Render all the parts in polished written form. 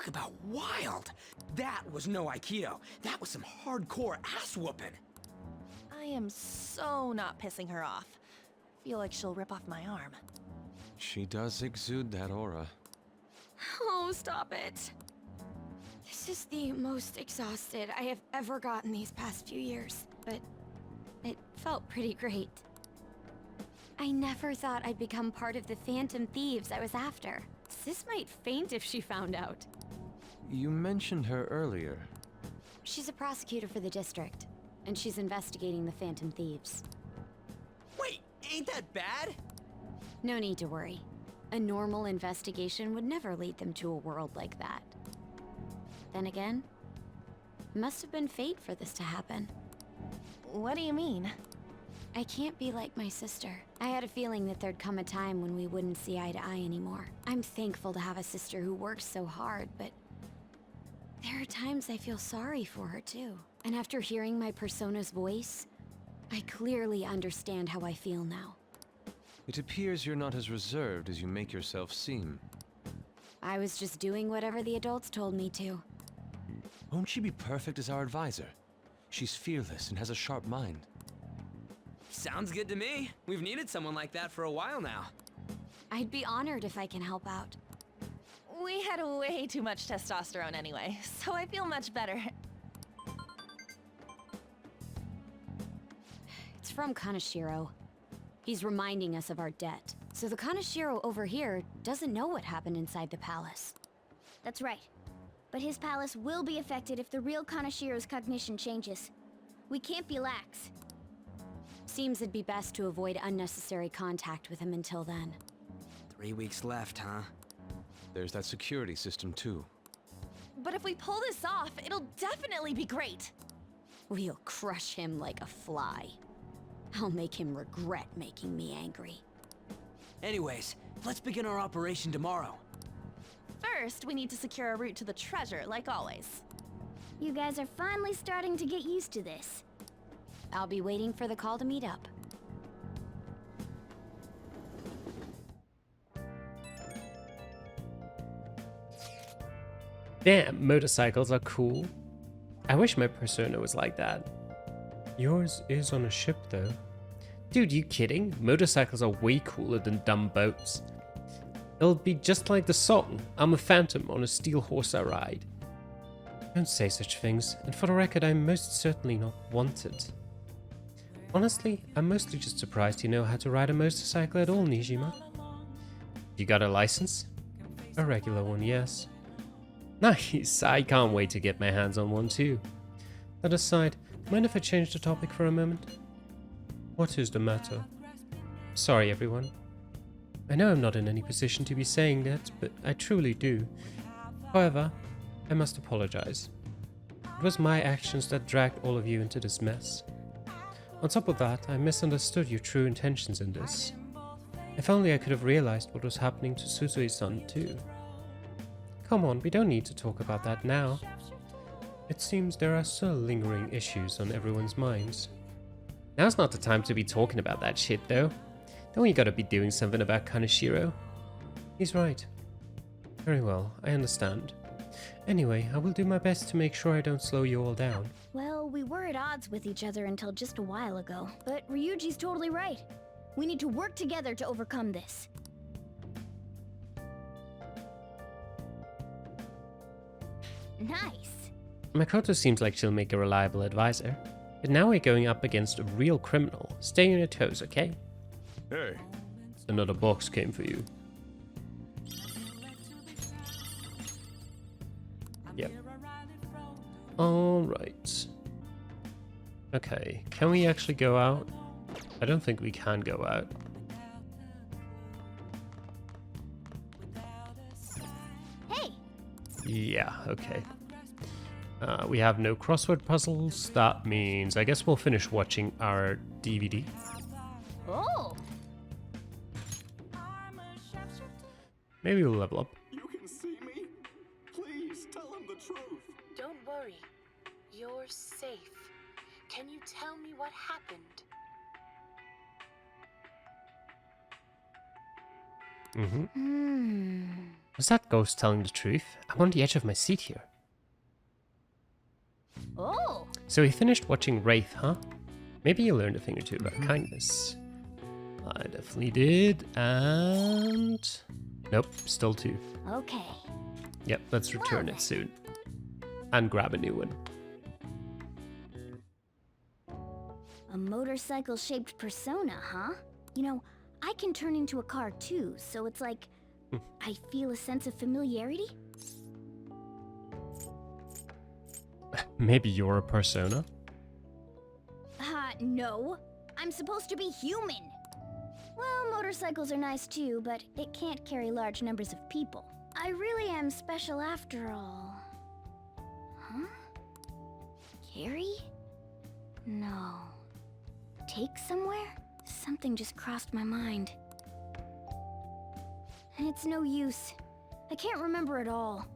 Talk about wild. That was no Aikido. That was some hardcore ass whooping. I am so not pissing her off. Feel like she'll rip off my arm. She does exude that aura. Oh, stop it. This is the most exhausted I have ever gotten these past few years, but it felt pretty great. I never thought I'd become part of the Phantom Thieves I was after. Sis might faint if she found out. You mentioned her earlier. She's a prosecutor for the district, and she's investigating the Phantom Thieves. Wait, ain't that bad? No need to worry. A normal investigation would never lead them to a world like that. Then again, it must have been fate for this to happen. What do you mean? I can't be like my sister. I had a feeling that there'd come a time when we wouldn't see eye to eye anymore. I'm thankful to have a sister who works so hard, but there are times I feel sorry for her too. And after hearing my persona's voice, I clearly understand how I feel now. It appears you're not as reserved as you make yourself seem. I was just doing whatever the adults told me to. Won't she be perfect as our advisor? She's fearless and has a sharp mind. Sounds good to me. We've needed someone like that for a while now. I'd be honored if I can help out. We had way too much testosterone anyway, so I feel much better. It's from Kaneshiro. He's reminding us of our debt. So the Kaneshiro over here doesn't know what happened inside the palace. That's right. But his palace will be affected if the real Kaneshiro's cognition changes. We can't be lax. Seems it'd be best to avoid unnecessary contact with him until then. 3 weeks left, huh? There's that security system too. But if we pull this off, it'll definitely be great. We'll crush him like a fly. I'll make him regret making me angry. Anyways, let's begin our operation tomorrow. First, we need to secure a route to the treasure, like always. You guys are finally starting to get used to this. I'll be waiting for the call to meet up. Damn, motorcycles are cool. I wish my persona was like that. Yours is on a ship though. Dude, you kidding? Motorcycles are way cooler than dumb boats. It'll be just like the song, I'm a phantom on a steel horse I ride. Don't say such things, and for the record, I'm most certainly not wanted. Honestly, I'm mostly just surprised you know how to ride a motorcycle at all, Nijima. You got a license? A regular one, yes. Nice, I can't wait to get my hands on one too. That aside, mind if I change the topic for a moment? What is the matter? Sorry everyone. I know I'm not in any position to be saying that, but I truly do. However, I must apologize. It was my actions that dragged all of you into this mess. On top of that, I misunderstood your true intentions in this. If only I could have realized what was happening to Susui-san too. Come on, we don't need to talk about that now. It seems there are still lingering issues on everyone's minds. Now's not the time to be talking about that shit though. Don't you gotta be doing something about Kaneshiro? He's right. Very well, I understand. Anyway, I will do my best to make sure I don't slow you all down. Well, we were at odds with each other until just a while ago. But Ryuji's totally right. We need to work together to overcome this. Nice. Makoto seems like she'll make a reliable advisor. But now we're going up against a real criminal. Stay on your toes, okay? Hey. Another box came for you. Yep. Alright. Okay, can we actually go out? I don't think we can go out. Hey! Yeah, okay. We have no crossword puzzles. That means I guess we'll finish watching our DVD. Oh! Maybe we'll level up. You can see me? Please tell him the truth. Don't worry. You're safe. Can you tell me what happened? Was that ghost telling the truth? I'm on the edge of my seat here. Oh! So we finished watching Wraith, huh? Maybe you learned a thing or two about kindness. I definitely did, and... Nope, still 2. Okay. Yep, let's return it soon. And grab a new one. A motorcycle-shaped persona, huh? You know, I can turn into a car too, so it's like... I feel a sense of familiarity? Maybe you're a persona? No. I'm supposed to be human. Well, motorcycles are nice too, but it can't carry large numbers of people. I really am special after all. Huh? Carry? No. Take somewhere? Something just crossed my mind. It's no use. I can't remember it all.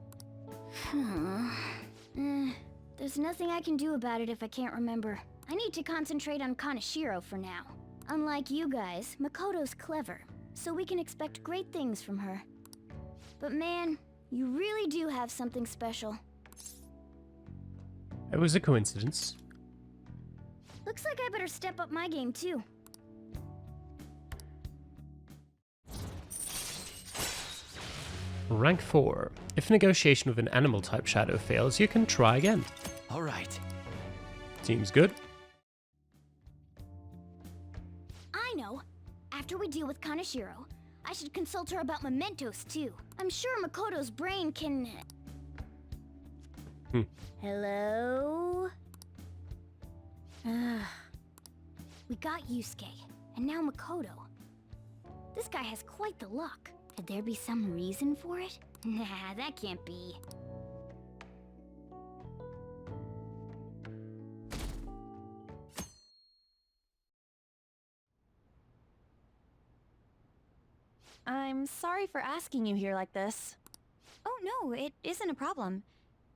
There's nothing I can do about it if I can't remember. I need to concentrate on Kaneshiro for now. Unlike you guys, Makoto's clever, so we can expect great things from her. But man, you really do have something special. It was a coincidence. Looks like I better step up my game too. Rank 4. If negotiation with an animal type shadow fails, you can try again. All right. Seems good. I know. After we deal with Kaneshiro, I should consult her about mementos too. I'm sure Makoto's brain can... Hello? We got Yusuke, and now Makoto. This guy has quite the luck. Could there be some reason for it? Nah, that can't be. I'm sorry for asking you here like this. Oh no, it isn't a problem.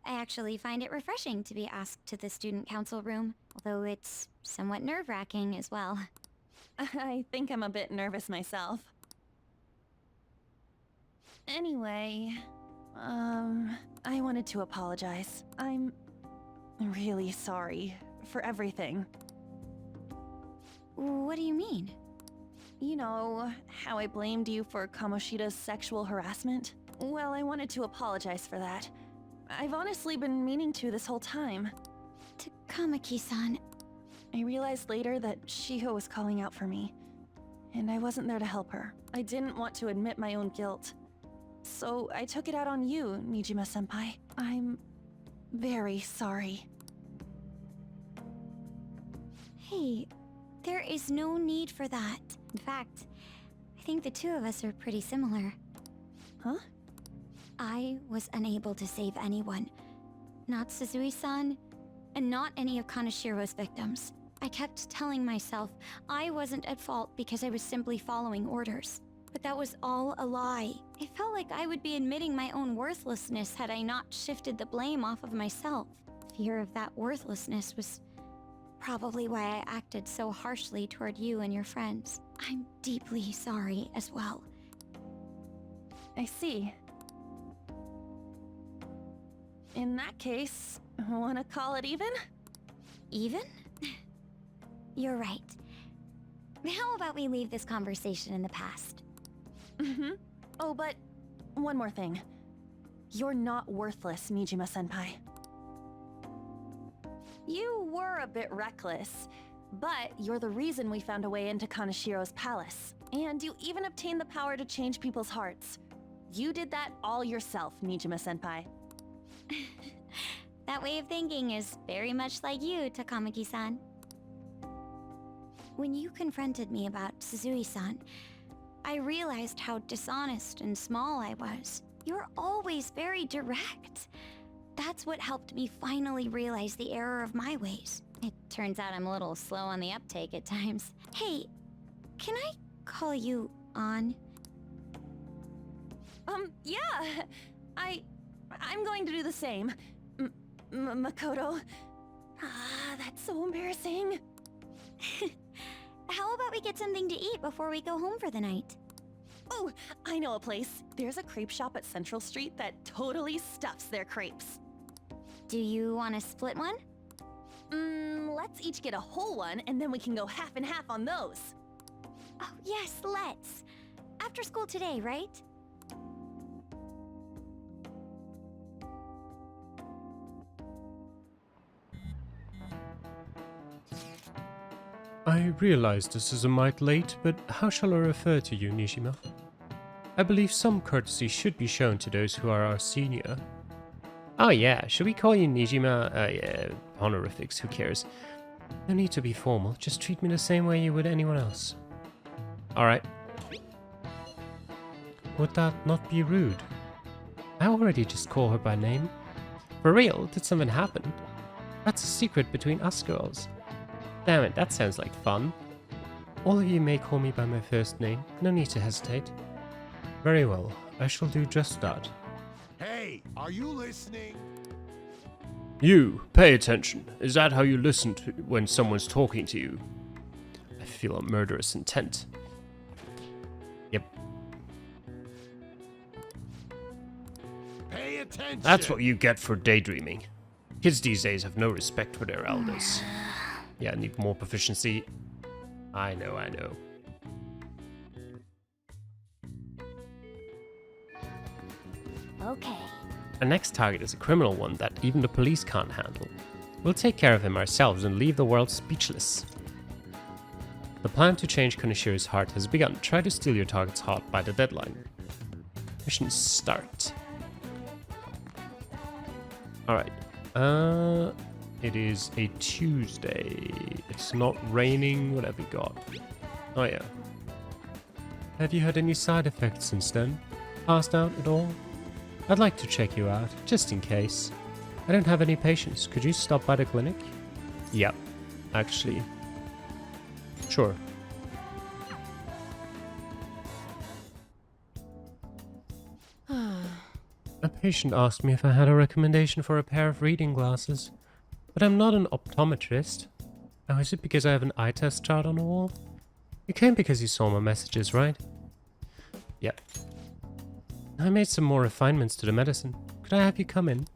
I actually find it refreshing to be asked to the student council room, although it's somewhat nerve-wracking as well. I think I'm a bit nervous myself. Anyway, I wanted to apologize. I'm really sorry for everything. What do you mean? You know, how I blamed you for Kamoshida's sexual harassment? Well, I wanted to apologize for that. I've honestly been meaning to this whole time. Takamaki-san. I realized later that Shiho was calling out for me, and I wasn't there to help her. I didn't want to admit my own guilt. So I took it out on you, Nijima-senpai. I'm very sorry. Hey, there is no need for that. In fact, I think the two of us are pretty similar. Huh? I was unable to save anyone. Not Suzui-san, and not any of Kaneshiro's victims. I kept telling myself I wasn't at fault because I was simply following orders. But that was all a lie. It felt like I would be admitting my own worthlessness had I not shifted the blame off of myself. Fear of that worthlessness was probably why I acted so harshly toward you and your friends. I'm deeply sorry as well. I see. In that case, wanna call it even? Even? You're right. How about we leave this conversation in the past? Oh, but one more thing. You're not worthless, Nijima-senpai. You were a bit reckless, but you're the reason we found a way into Kaneshiro's palace. And you even obtained the power to change people's hearts. You did that all yourself, Nijima-senpai. That way of thinking is very much like you, Takamaki-san. When you confronted me about Suzui-san, I realized how dishonest and small I was. You're always very direct. That's what helped me finally realize the error of my ways. It turns out I'm a little slow on the uptake at times. Hey, can I call you On? Yeah. I'm going to do the same. Makoto. Ah, that's so embarrassing. How about we get something to eat before we go home for the night? Oh, I know a place. There's a crepe shop at Central Street that totally stuffs their crepes. Do you want to split one? Let's each get a whole one, and then we can go half and half on those. Oh, yes, let's. After school today, right? I realize this is a mite late, but how shall I refer to you, Nijima? I believe some courtesy should be shown to those who are our senior. Oh yeah, should we call you Nijima? Yeah, honorifics, who cares? No need to be formal, just treat me the same way you would anyone else. Alright. Would that not be rude? I already just call her by name. For real, did something happen? That's a secret between us girls. Damn it, that sounds like fun. All of you may call me by my first name, no need to hesitate. Very well, I shall do just that. Hey, are you listening? You, pay attention. Is that how you listen to when someone's talking to you? I feel a murderous intent. Yep. Pay attention. That's what you get for daydreaming. Kids these days have no respect for their elders. Yeah, need more proficiency. I know. Okay. Our next target is a criminal one that even the police can't handle. We'll take care of him ourselves and leave the world speechless. The plan to change Konishiro's heart has begun. Try to steal your target's heart by the deadline. Mission start. Alright. It is a Tuesday. It's not raining. What have we got? Oh yeah. Have you had any side effects since then? Passed out at all? I'd like to check you out, just in case. I don't have any patients. Could you stop by the clinic? Yep, actually. Sure. A patient asked me if I had a recommendation for a pair of reading glasses, but I'm not an optometrist. Oh, is it because I have an eye test chart on the wall? You came because you saw my messages, right? Yep. I made some more refinements to the medicine. Could I have you come in?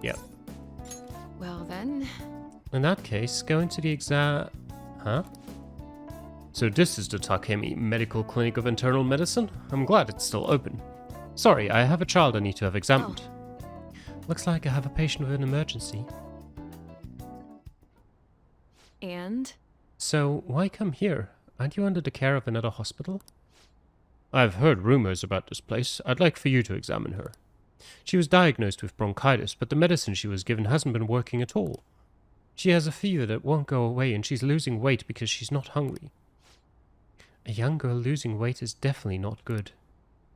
Yep. Well then. In that case, go into the exam... Huh? So this is the Takemi Medical Clinic of Internal Medicine? I'm glad it's still open. Sorry, I have a child I need to have examined. Looks like I have a patient with an emergency. And? So, why come here? Aren't you under the care of another hospital? I've heard rumors about this place. I'd like for you to examine her. She was diagnosed with bronchitis, but the medicine she was given hasn't been working at all. She has a fever that won't go away, and she's losing weight because she's not hungry. A young girl losing weight is definitely not good.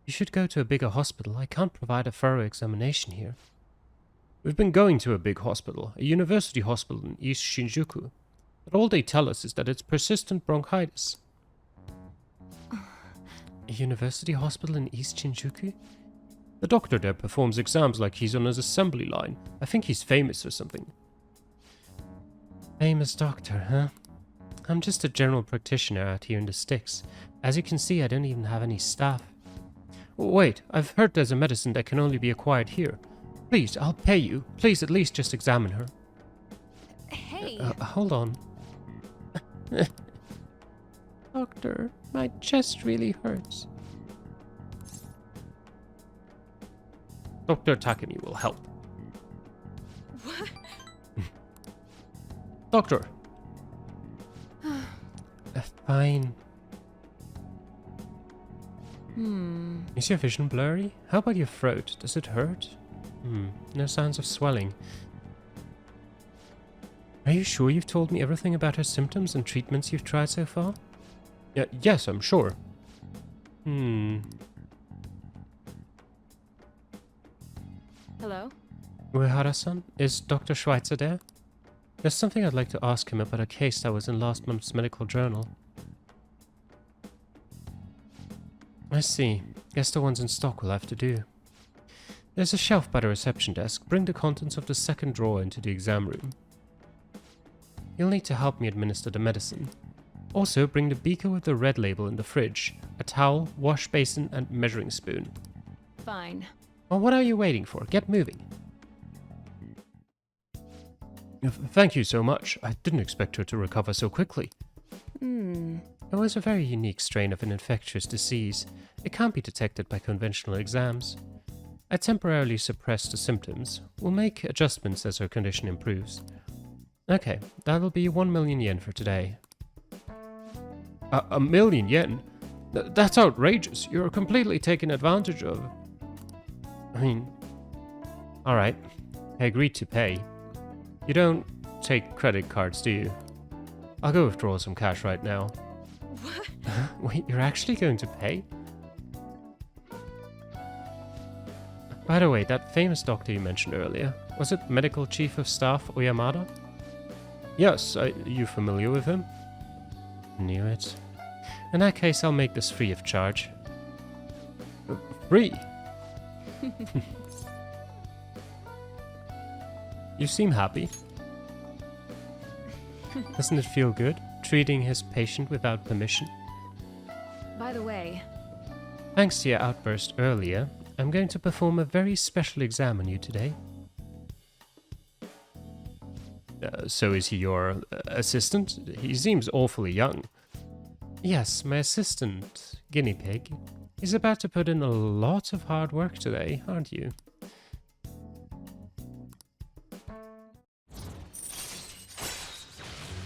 You should go to a bigger hospital. I can't provide a thorough examination here. We've been going to a big hospital, a university hospital in East Shinjuku, but all they tell us is that it's persistent bronchitis. A university hospital in East Shinjuku? The doctor there performs exams like he's on his assembly line. I think he's famous or something. Famous doctor, huh? I'm just a general practitioner out here in the sticks. As you can see, I don't even have any staff. Wait, I've heard there's a medicine that can only be acquired here. Please, I'll pay you. Please at least just examine her. Hey! Hold on. Doctor, my chest really hurts. Dr. Takemi will help. What? Doctor! Fine. Is your vision blurry? How about your throat? Does it hurt? No signs of swelling. Are you sure you've told me everything about her symptoms and treatments you've tried so far? Yes, I'm sure. Hello? Uehara-san, is Dr. Schweitzer there? There's something I'd like to ask him about a case that was in last month's medical journal. I see. Guess the ones in stock will have to do. There's a shelf by the reception desk. Bring the contents of the second drawer into the exam room. You'll need to help me administer the medicine. Also, bring the beaker with the red label in the fridge, a towel, wash basin, and measuring spoon. Fine. Well, what are you waiting for? Get moving. Thank you so much. I didn't expect her to recover so quickly. It was a very unique strain of an infectious disease. It can't be detected by conventional exams. I temporarily suppressed the symptoms. We'll make adjustments as her condition improves. Okay, that'll be 1 million yen for today. A million yen? That's outrageous. You're completely taken advantage of. I mean... Alright, I agreed to pay. You don't take credit cards, do you? I'll go withdraw some cash right now. What? Wait, you're actually going to pay? By the way, that famous doctor you mentioned earlier, was it Medical Chief of Staff Oyamada? Yes, are you familiar with him? Knew it. In that case, I'll make this free of charge. Free? You seem happy. Doesn't it feel good, treating his patient without permission? By the way, Thanks to your outburst earlier, I'm going to perform a very special exam on you today. So is he your assistant? He seems awfully young. Yes, my assistant, Guinea Pig. He's about to put in a lot of hard work today, aren't you?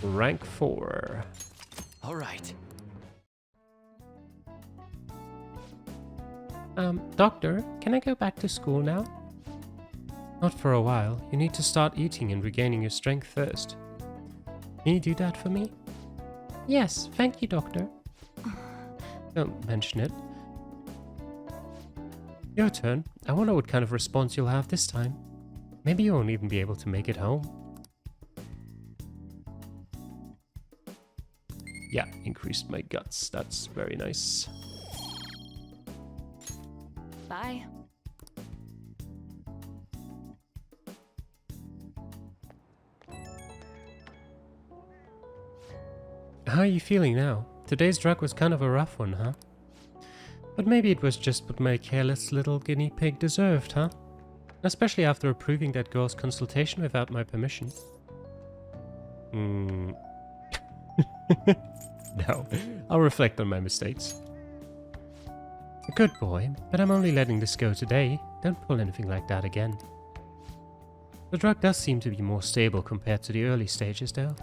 Rank 4. All right. Doctor, can I go back to school now? Not for a while. You need to start eating and regaining your strength first. Can you do that for me? Yes, thank you, Doctor. Don't mention it. Your turn. I wonder what kind of response you'll have this time. Maybe you won't even be able to make it home. Yeah, increased my guts. That's very nice. bye. How are you feeling now? Today's drug was kind of a rough one, huh? But maybe it was just what my careless little guinea pig deserved, huh? Especially after approving that girl's consultation without my permission. No, I'll reflect on my mistakes. Good boy, but I'm only letting this go today. Don't pull anything like that again. The drug does seem to be more stable compared to the early stages, though.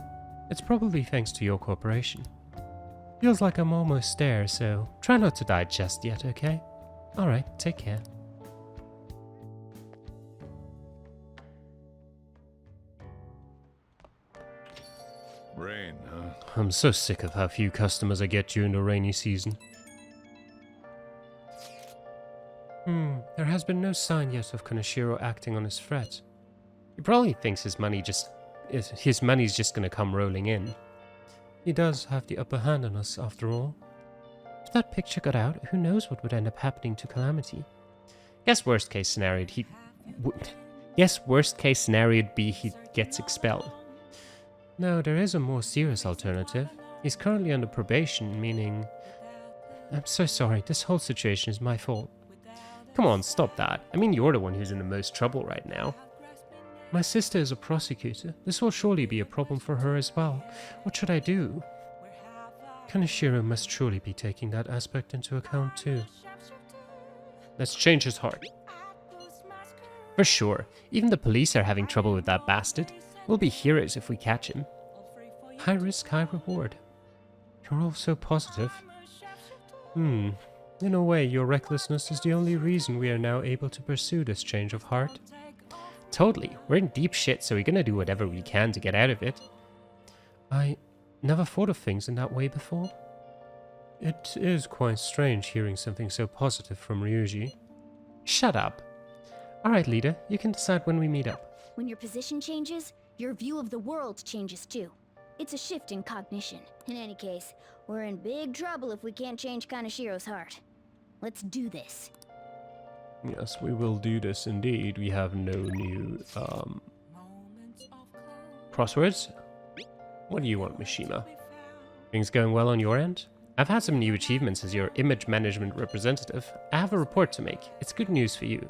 It's probably thanks to your cooperation. Feels like I'm almost there, so try not to die just yet, okay? Alright, take care. Rain, huh? I'm so sick of how few customers I get during the rainy season. There has been no sign yet of Kaneshiro acting on his threat. He probably thinks his money's just gonna come rolling in. He does have the upper hand on us, after all. If that picture got out, who knows what would end up happening to Calamity? Guess worst case scenario he gets expelled. No, there is a more serious alternative. He's currently under probation, meaning... I'm so sorry, this whole situation is my fault. Come on, stop that. I mean, you're the one who's in the most trouble right now. My sister is a prosecutor. This will surely be a problem for her as well. What should I do? Kaneshiro must surely be taking that aspect into account too. Let's change his heart. For sure. Even the police are having trouble with that bastard. We'll be heroes if we catch him. High risk, high reward. You're all so positive. In a way, your recklessness is the only reason we are now able to pursue this change of heart. Totally. We're in deep shit, so we're gonna do whatever we can to get out of it. I never thought of things in that way before. It is quite strange hearing something so positive from Ryuji. Shut up. Alright, leader, you can decide when we meet up. When your position changes, your view of the world changes too. It's a shift in cognition. In any case, we're in big trouble if we can't change Kaneshiro's heart. Let's do this. Yes, we will do this indeed. We have no new, crosswords? What do you want, Mishima? Things going well on your end? I've had some new achievements as your image management representative. I have a report to make. It's good news for you. Do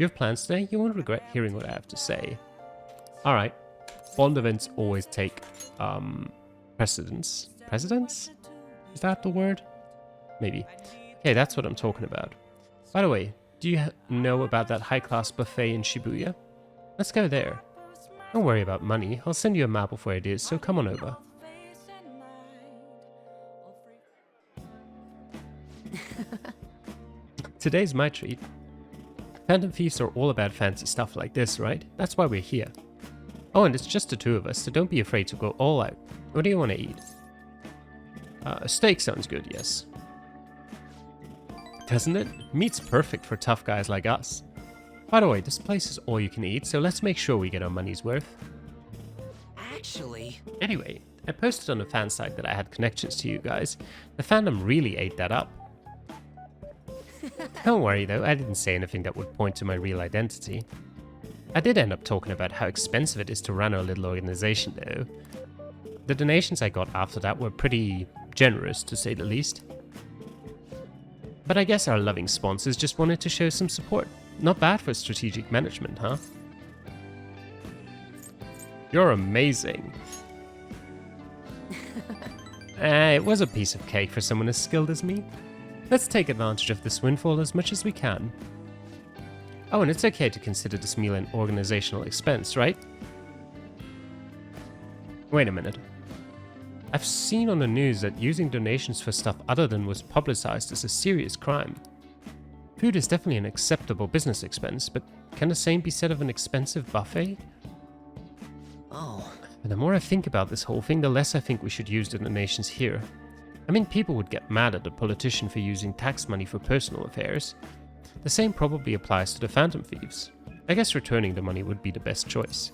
you have plans today? You won't regret hearing what I have to say. Alright. Bond events always take precedence. Precedence? Is that the word? Maybe. Okay, that's what I'm talking about. By the way, do you know about that high-class buffet in Shibuya? Let's go there. Don't worry about money. I'll send you a map of where it is, so come on over. Today's my treat. Phantom Thieves are all about fancy stuff like this, right? That's why we're here. Oh, and it's just the two of us, so don't be afraid to go all out. What do you want to eat? A steak sounds good, yes. Doesn't it? Meat's perfect for tough guys like us. By the way, this place is all you can eat, so let's make sure we get our money's worth. Actually... Anyway, I posted on a fan site that I had connections to you guys. The fandom really ate that up. Don't worry though, I didn't say anything that would point to my real identity. I did end up talking about how expensive it is to run our little organization though. The donations I got after that were pretty generous, to say the least. But I guess our loving sponsors just wanted to show some support. Not bad for strategic management, huh? You're amazing. It was a piece of cake for someone as skilled as me. Let's take advantage of this windfall as much as we can. Oh, and it's okay to consider this meal an organizational expense, right? Wait a minute. I've seen on the news that using donations for stuff other than was publicized is a serious crime. Food is definitely an acceptable business expense, but can the same be said of an expensive buffet? Oh. And the more I think about this whole thing, the less I think we should use the donations here. I mean, people would get mad at a politician for using tax money for personal affairs. The same probably applies to the Phantom Thieves. I guess returning the money would be the best choice.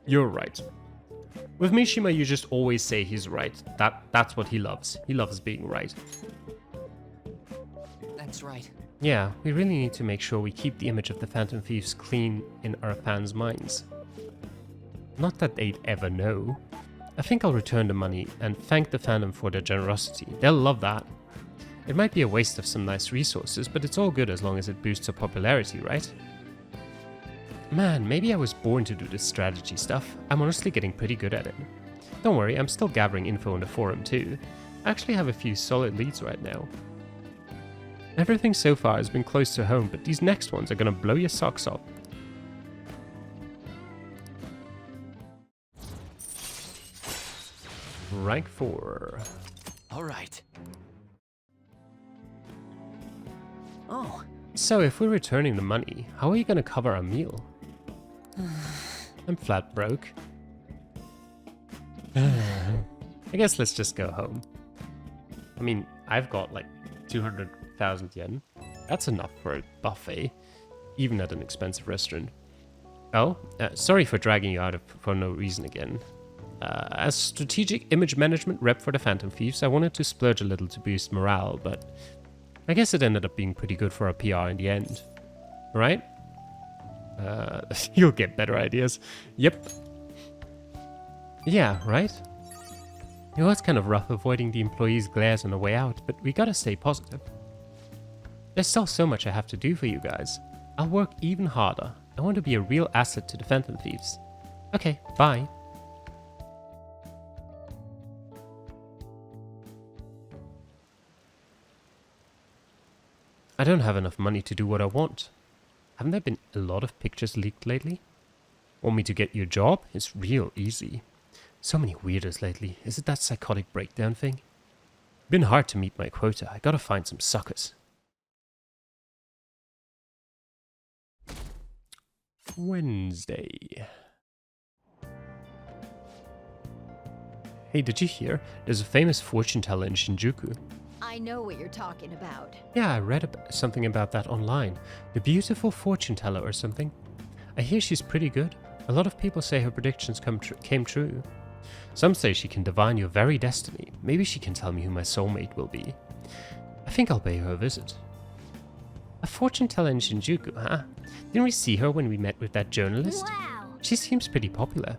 You're right. With Mishima, you just always say he's right. That's what he loves. He loves being right. That's right. Yeah, we really need to make sure we keep the image of the Phantom Thieves clean in our fans' minds. Not that they'd ever know. I think I'll return the money and thank the fandom for their generosity. They'll love that. It might be a waste of some nice resources, but it's all good as long as it boosts our popularity, right? Man, maybe I was born to do this strategy stuff. I'm honestly getting pretty good at it. Don't worry, I'm still gathering info on the forum too. I actually have a few solid leads right now. Everything so far has been close to home, but these next ones are gonna blow your socks off. Rank 4. All right. Oh. So if we're returning the money, how are you gonna cover our meal? I'm flat broke. I guess let's just go home. I mean, I've got like 200,000 yen. That's enough for a buffet, even at an expensive restaurant. Oh, sorry for dragging you out for no reason again. As strategic image management rep for the Phantom Thieves, I wanted to splurge a little to boost morale, but I guess it ended up being pretty good for our PR in the end. Right? You'll get better ideas. Yep. Yeah, right? It was kind of rough avoiding the employees' glares on the way out, but we gotta stay positive. There's still so much I have to do for you guys. I'll work even harder. I want to be a real asset to the Phantom Thieves. Okay, bye. I don't have enough money to do what I want. Haven't there been a lot of pictures leaked lately? Want me to get you a job? It's real easy. So many weirdos lately. Is it that psychotic breakdown thing? Been hard to meet my quota. I gotta find some suckers. Wednesday. Hey, did you hear? There's a famous fortune teller in Shinjuku. I know what you're talking about. Yeah, I read something about that online. The beautiful fortune teller or something. I hear she's pretty good. A lot of people say her predictions came true. Some say she can divine your very destiny. Maybe she can tell me who my soulmate will be. I think I'll pay her a visit. A fortune teller in Shinjuku, huh? Didn't we see her when we met with that journalist? Wow! She seems pretty popular.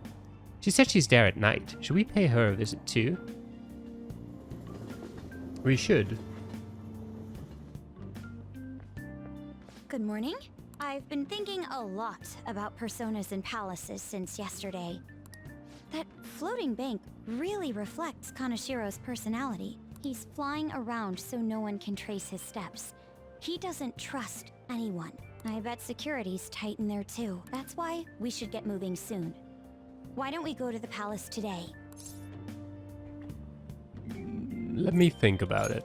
She said she's there at night. Should we pay her a visit too? We should. Good morning. I've been thinking a lot about personas and palaces since yesterday. That floating bank really reflects Kanashiro's personality. He's flying around so no one can trace his steps. He doesn't trust anyone. I bet security's tight in there too. That's why we should get moving soon. Why don't we go to the palace today? Let me think about it.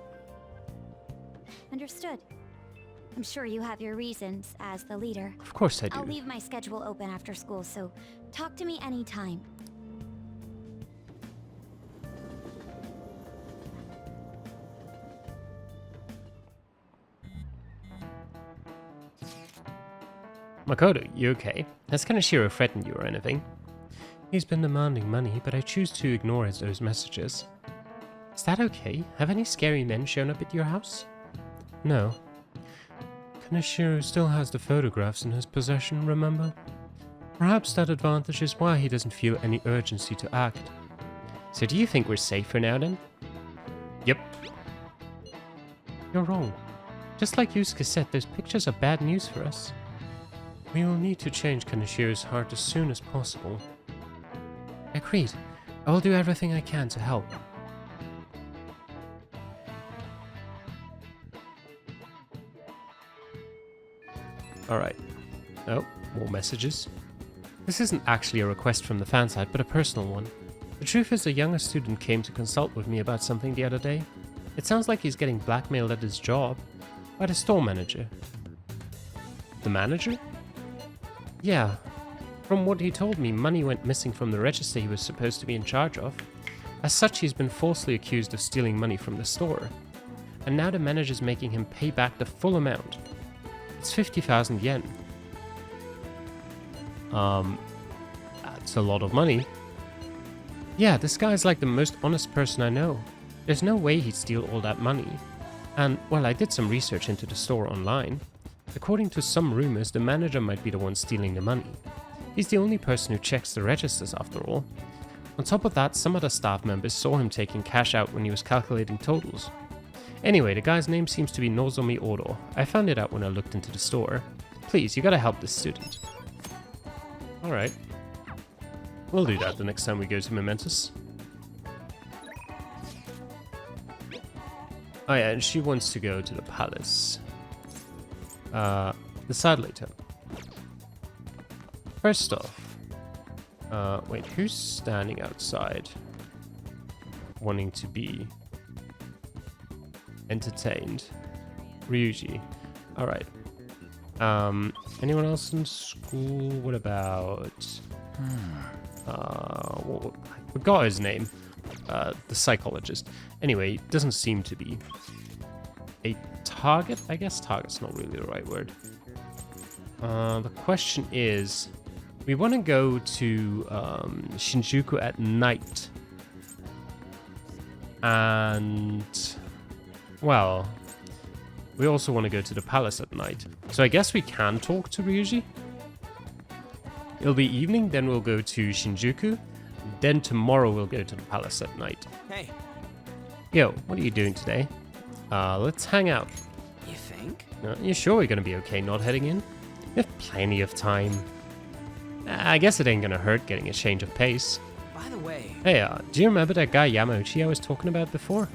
Understood. I'm sure you have your reasons as the leader. Of course I do. I'll leave my schedule open after school, so talk to me anytime. Makoto, you okay? Has Kanashiro threatened you or anything? He's been demanding money, but I choose to ignore those messages. Is that okay? Have any scary men shown up at your house? No. Kanashiro still has the photographs in his possession, remember? Perhaps that advantage is why he doesn't feel any urgency to act. So do you think we're safe for now then? Yep. You're wrong. Just like Yusuke said, those pictures are bad news for us. We will need to change Kanashiro's heart as soon as possible. Agreed. I will do everything I can to help. Alright. Oh, more messages. This isn't actually a request from the fan side, but a personal one. The truth is, a younger student came to consult with me about something the other day. It sounds like he's getting blackmailed at his job by the store manager. The manager? Yeah. From what he told me, money went missing from the register he was supposed to be in charge of. As such, he's been falsely accused of stealing money from the store. And now the manager's making him pay back the full amount. It's 50,000 yen. That's a lot of money. Yeah, this guy's like the most honest person I know. There's no way he'd steal all that money. And, well, I did some research into the store online. According to some rumors, the manager might be the one stealing the money. He's the only person who checks the registers after all. On top of that, some other staff members saw him taking cash out when he was calculating totals. Anyway, the guy's name seems to be Nozomi Oro. I found it out when I looked into the store. Please, you gotta help this student. Alright. We'll do that the next time we go to Momentous. Oh yeah, and she wants to go to the palace. Decide later. First off, wait, who's standing outside? Wanting to be entertained. Ryuji. Alright. Anyone else in school? What about... I forgot his name. The psychologist. Anyway, doesn't seem to be a target. I guess target's not really the right word. The question is, we want to go to Shinjuku at night. And, well, we also want to go to the palace at night. So I guess we can talk to Ryuji. It'll be evening, then we'll go to Shinjuku. Then tomorrow we'll go to the palace at night. Hey, Yo, what are you doing today? Let's hang out. you think? You sure we're gonna be okay not heading in? We have plenty of time. I guess it ain't gonna hurt getting a change of pace. By the way, Hey, do you remember that guy Yamauchi I was talking about before?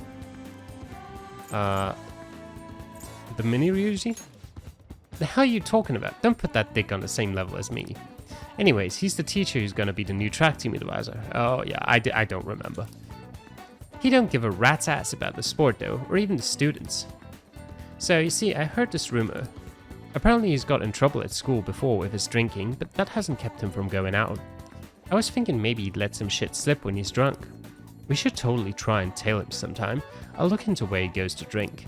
The mini Ryuji? The hell are you talking about? Don't put that dick on the same level as me. Anyways, he's the teacher who's gonna be the new track team advisor. Oh yeah, I don't remember. He don't give a rat's ass about the sport though, or even the students. So you see, I heard this rumor. Apparently he's got in trouble at school before with his drinking, but that hasn't kept him from going out. I was thinking maybe he'd let some shit slip when he's drunk. We should totally try and tail him sometime. I'll look into where he goes to drink.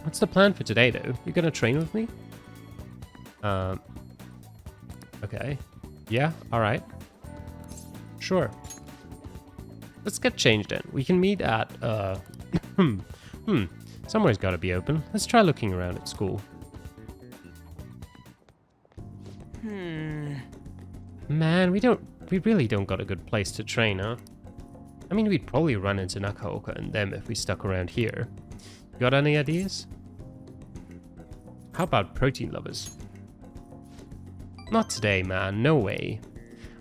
What's the plan for today though? You gonna train with me? Okay. Yeah, alright. Sure. Let's get changed then. We can meet at, somewhere's gotta be open. Let's try looking around at school. Man, we don't we really don't got a good place to train, huh? I mean, we'd probably run into Nakaoka and them if we stuck around here. Got any ideas? How about protein lovers? Not today, man. No way.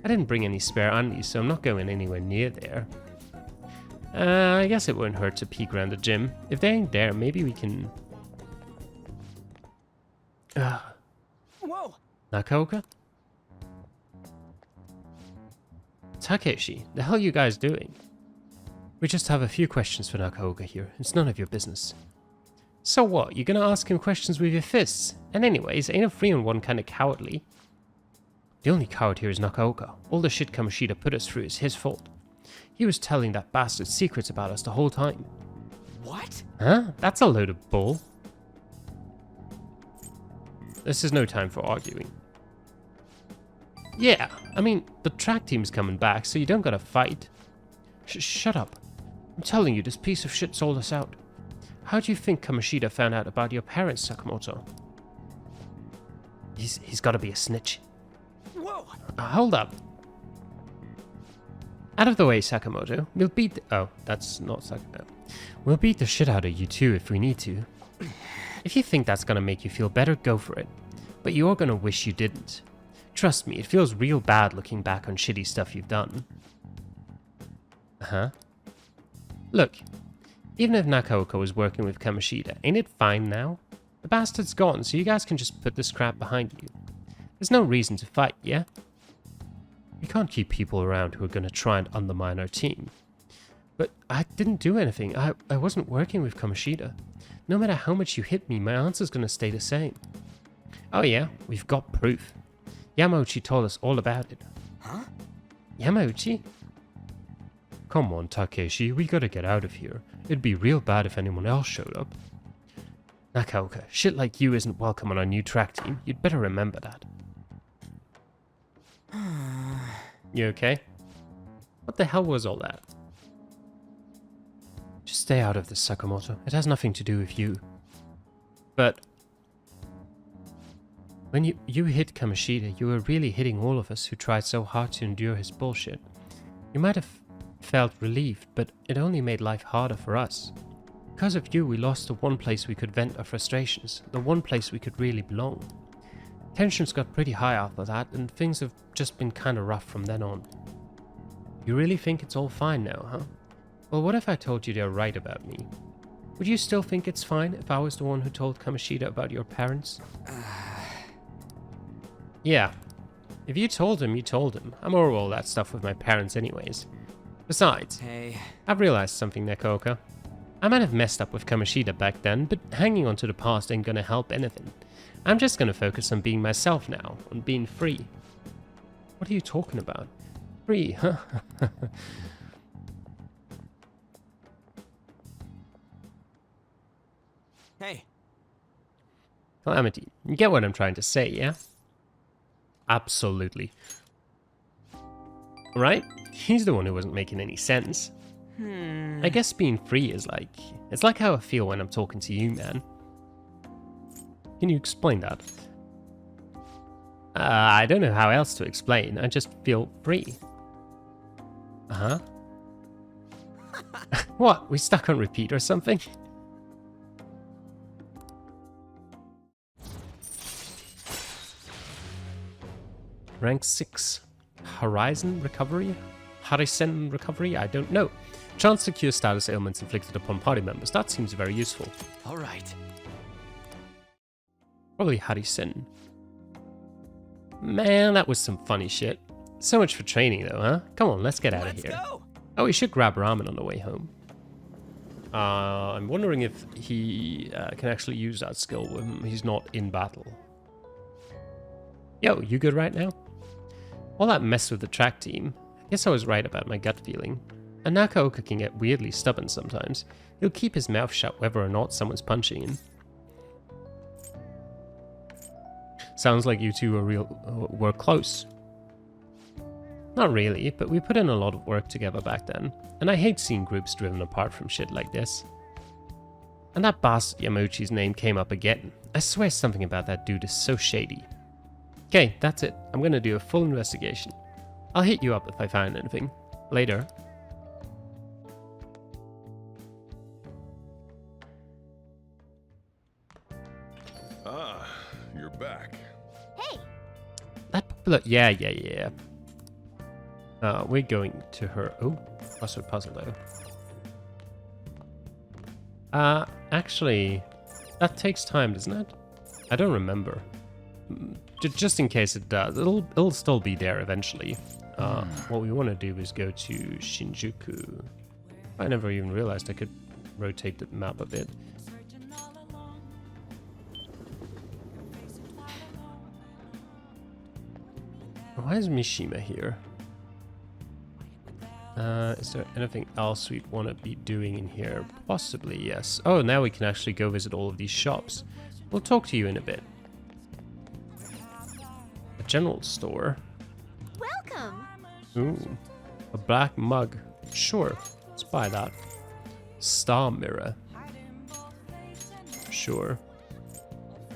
I didn't bring any spare undies, so I'm not going anywhere near there. I guess it won't hurt to peek around the gym. If they ain't there, maybe we can... Whoa! Nakaoka? Takeshi, the hell you guys doing? We just have a few questions for Nakaoka here. It's none of your business. So what? You gonna ask him questions with your fists? And anyways, ain't a 3-on-1 kinda cowardly? The only coward here is Nakaoka. All the shit Kamoshida put us through is his fault. He was telling that bastard secrets about us the whole time. What? Huh? That's a load of bull. This is no time for arguing. Yeah, I mean, the track team's coming back, so you don't gotta fight. Shut up. I'm telling you, this piece of shit sold us out. How do you think Kamoshida found out about your parents, Sakamoto? He's gotta be a snitch. Whoa! Hold up. Out of the way, Sakamoto. We'll beat oh, that's not Sakamoto. We'll beat the shit out of you too if we need to. If you think that's gonna make you feel better, go for it. But you're gonna wish you didn't. Trust me, it feels real bad looking back on shitty stuff you've done. Look, even if Nakaoka was working with Kamoshida, ain't it fine now? The bastard's gone, so you guys can just put this crap behind you. There's no reason to fight, yeah? We can't keep people around who are gonna try and undermine our team. But I didn't do anything. I wasn't working with Kamoshida. No matter how much you hit me, my answer's gonna stay the same. Oh yeah, we've got proof. Yamauchi told us all about it. Huh? Yamauchi? Come on, Takeshi, we gotta get out of here. It'd be real bad if anyone else showed up. Nakaoka, shit like you isn't welcome on our new track team. You'd better remember that. You okay? What the hell was all that? Just stay out of this, Sakamoto. It has nothing to do with you. But... when you hit Kamoshida, you were really hitting all of us who tried so hard to endure his bullshit. You might have felt relieved, but it only made life harder for us. Because of you, we lost the one place we could vent our frustrations, the one place we could really belong. Tensions got pretty high after that, and things have just been kinda rough from then on. You really think it's all fine now, huh? Well, what if I told you they're right about me? Would you still think it's fine if I was the one who told Kamoshida about your parents? Yeah. If you told him, you told him. I'm over all that stuff with my parents anyways. Besides, Hey. I've realized something, Nakaoka. I might have messed up with Kamoshida back then, but hanging on to the past ain't gonna help anything. I'm just gonna focus on being myself now, on being free. What are you talking about? Free, huh? Hey. Calamity, you get what I'm trying to say, yeah? Absolutely. Right? He's the one who wasn't making any sense. I guess being free is like... it's like how I feel when I'm talking to you, man. Can you explain that? I don't know how else to explain. I just feel free. Uh-huh. What? We stuck on repeat or something? Rank 6. Horizon recovery? Harisen recovery? I don't know. Chance to cure status ailments inflicted upon party members. That seems very useful. All right. Probably Harisen. Man, that was some funny shit. So much for training though, huh? Come on, let's get out of here. Go. Oh, we should grab ramen on the way home. I'm wondering if he can actually use that skill when he's not in battle. Yo, you good right now? All that mess with the track team. I guess I was right about my gut feeling. And Nakaoka can get weirdly stubborn sometimes. He'll keep his mouth shut whether or not someone's punching him. Sounds like you two were close. Not really, but we put in a lot of work together back then, and I hate seeing groups driven apart from shit like this. And that bastard Yamauchi's name came up again. I swear something about that dude is so shady. Okay, that's it. I'm gonna do a full investigation. I'll hit you up if I find anything. Later. Ah, you're back. Hey, That popular... Yeah. We're going to her... Oh, puzzle though. Actually, that takes time, doesn't it? I don't remember. Just in case it does, it'll still be there eventually. What we want to do is go to Shinjuku. I never even realized I could rotate the map a bit. Why is Mishima here? Is there anything else we'd want to be doing in here? Possibly, yes. Oh, now we can actually go visit all of these shops. We'll talk to you in a bit. A general store. welcome. Ooh, a black mug. Sure, let's buy that. Star mirror. Sure.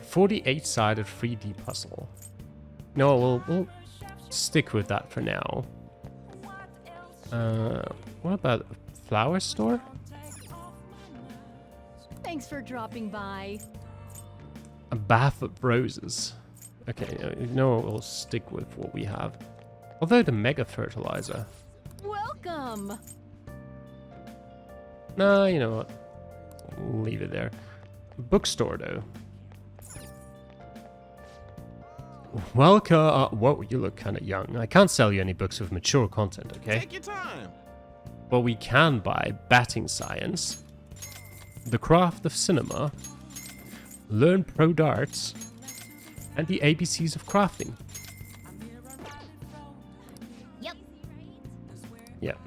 48-sided 3D puzzle. No, we'll stick with that for now. What about a flower store? Thanks for dropping by. A bath of roses. Okay, no, we'll stick with what we have. Although the mega fertilizer. Welcome. Nah, you know what? We'll leave it there. Bookstore, though. Welcome. Whoa, you look kind of young. I can't sell you any books with mature content, okay? Take your time. But we can buy Batting Science, The Craft of Cinema, Learn Pro Darts, and the ABCs of Crafting. Yep. Yep.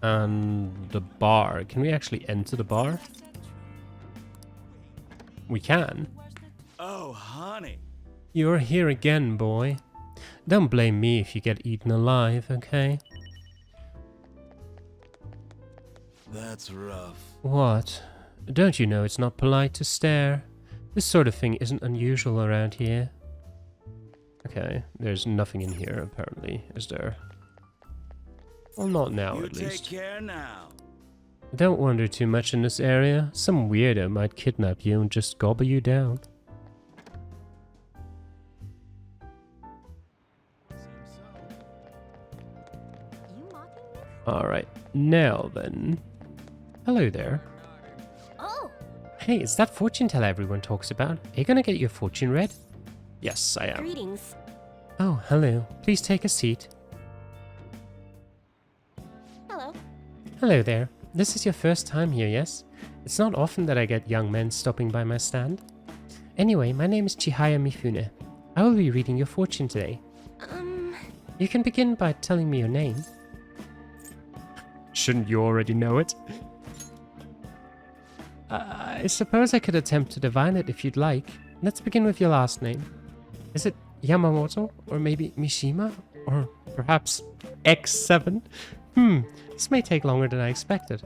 And the bar. Can we actually enter the bar? We can. Oh, honey. You're here again, boy. Don't blame me if you get eaten alive, okay? That's rough. What? Don't you know it's not polite to stare? This sort of thing isn't unusual around here. Okay, there's nothing in here, apparently, is there? Well, not now, You at take least. care now. Don't wander too much in this area. Some weirdo might kidnap you and just gobble you down. Alright, now then. Hello there. Oh, Hey, it's that fortune teller everyone talks about. Are you gonna get your fortune read? Yes, I am. Greetings. Oh, hello. Please take a seat. Hello. Hello there. This is your first time here, yes? It's not often that I get young men stopping by my stand. Anyway, my name is Chihaya Mifune. I will be reading your fortune today. You can begin by telling me your name. Shouldn't you already know it? I suppose I could attempt to divine it if you'd like. Let's begin with your last name. Is it Yamamoto? Or maybe Mishima? Or perhaps X7? This may take longer than I expected.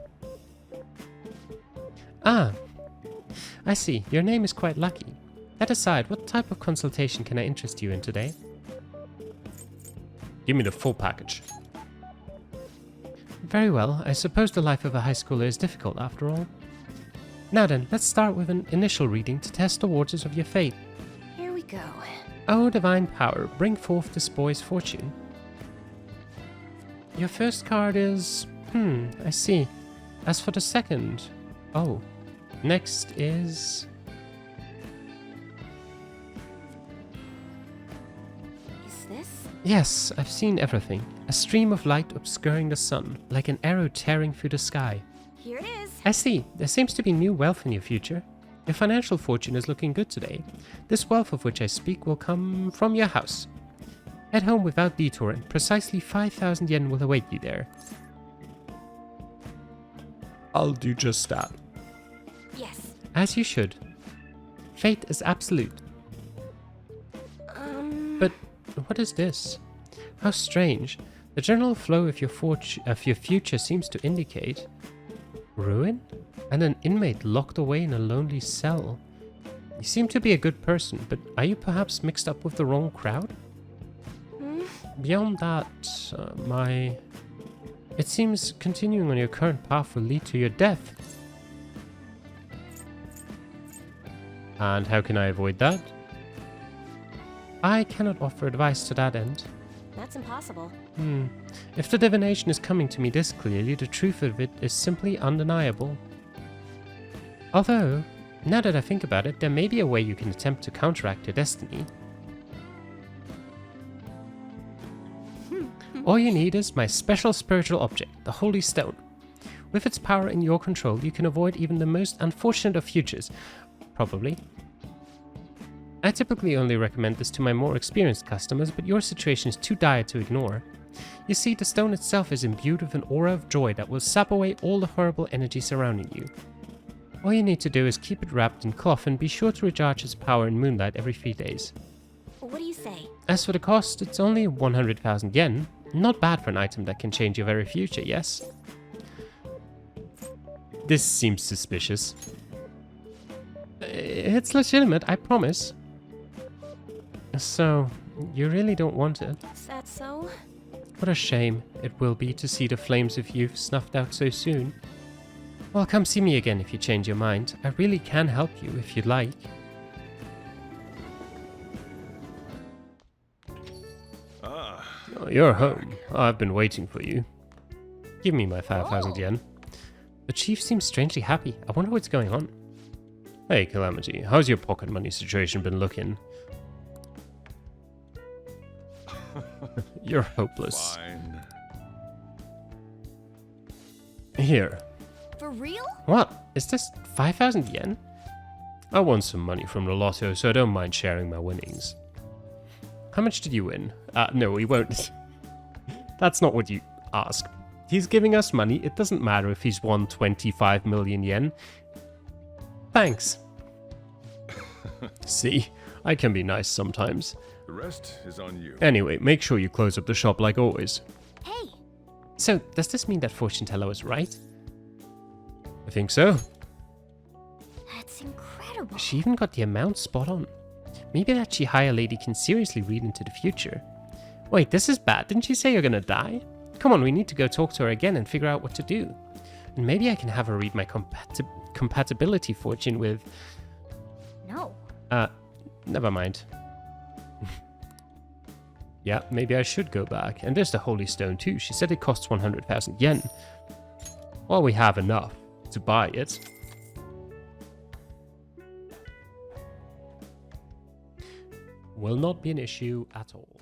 Ah, I see. Your name is quite lucky. That aside, what type of consultation can I interest you in today? Give me the full package. Very well. I suppose the life of a high schooler is difficult after all. Now then, let's start with an initial reading to test the waters of your fate. Here we go. O divine power, bring forth this boy's fortune. Your first card is... I see. As for the second... Oh. Next is... Is this? Yes, I've seen everything. A stream of light obscuring the sun, like an arrow tearing through the sky. Here it is. I see. There seems to be new wealth in your future. Your financial fortune is looking good today. This wealth of which I speak will come from your house. Head home without detour, and precisely 5,000 yen will await you there. I'll do just that. Yes. As you should. Fate is absolute. But what is this? How strange. The general flow of your future seems to indicate ruin and an inmate locked away in a lonely cell. You seem to be a good person, but are you perhaps mixed up with the wrong crowd? beyond that, it seems continuing on your current path will lead to your death. And how can I avoid that? I cannot offer advice to that end. That's impossible. If the divination is coming to me this clearly, the truth of it is simply undeniable. Although, now that I think about it, there may be a way you can attempt to counteract your destiny. All you need is my special spiritual object, the Holy Stone. With its power in your control, you can avoid even the most unfortunate of futures. Probably. I typically only recommend this to my more experienced customers, but your situation is too dire to ignore. You see, the stone itself is imbued with an aura of joy that will sap away all the horrible energy surrounding you. All you need to do is keep it wrapped in cloth and be sure to recharge its power in moonlight every 3 days. What do you say? As for the cost, it's only 100,000 yen. Not bad for an item that can change your very future, yes? This seems suspicious. It's legitimate, I promise. So, you really don't want it? Is that so? What a shame it will be to see the flames of youth snuffed out so soon. Well, come see me again if you change your mind. I really can help you if you'd like. Oh, you're home. I've been waiting for you. Give me my 5,000 yen. The chief seems strangely happy. I wonder what's going on. Hey, Calamity, how's your pocket money situation been looking? You're hopeless. Fine. Here. For real? What? Is this 5,000 yen? I won some money from the lotto, so I don't mind sharing my winnings. How much did you win? No, he won't. That's not what you ask. He's giving us money. It doesn't matter if he's won 25 million yen. Thanks. See, I can be nice sometimes. The rest is on you. Anyway, make sure you close up the shop like always. Hey! So, does this mean that fortune teller was right? I think so. That's incredible. She even got the amount spot on. Maybe that Chihaya lady can seriously read into the future. Wait, this is bad. Didn't she say you're gonna die? Come on, we need to go talk to her again and figure out what to do. And maybe I can have her read my compatibility fortune with... No. Never mind. Yeah, maybe I should go back. And there's the Holy Stone too. She said it costs 100,000 yen. Well, we have enough to buy it. Will not be an issue at all.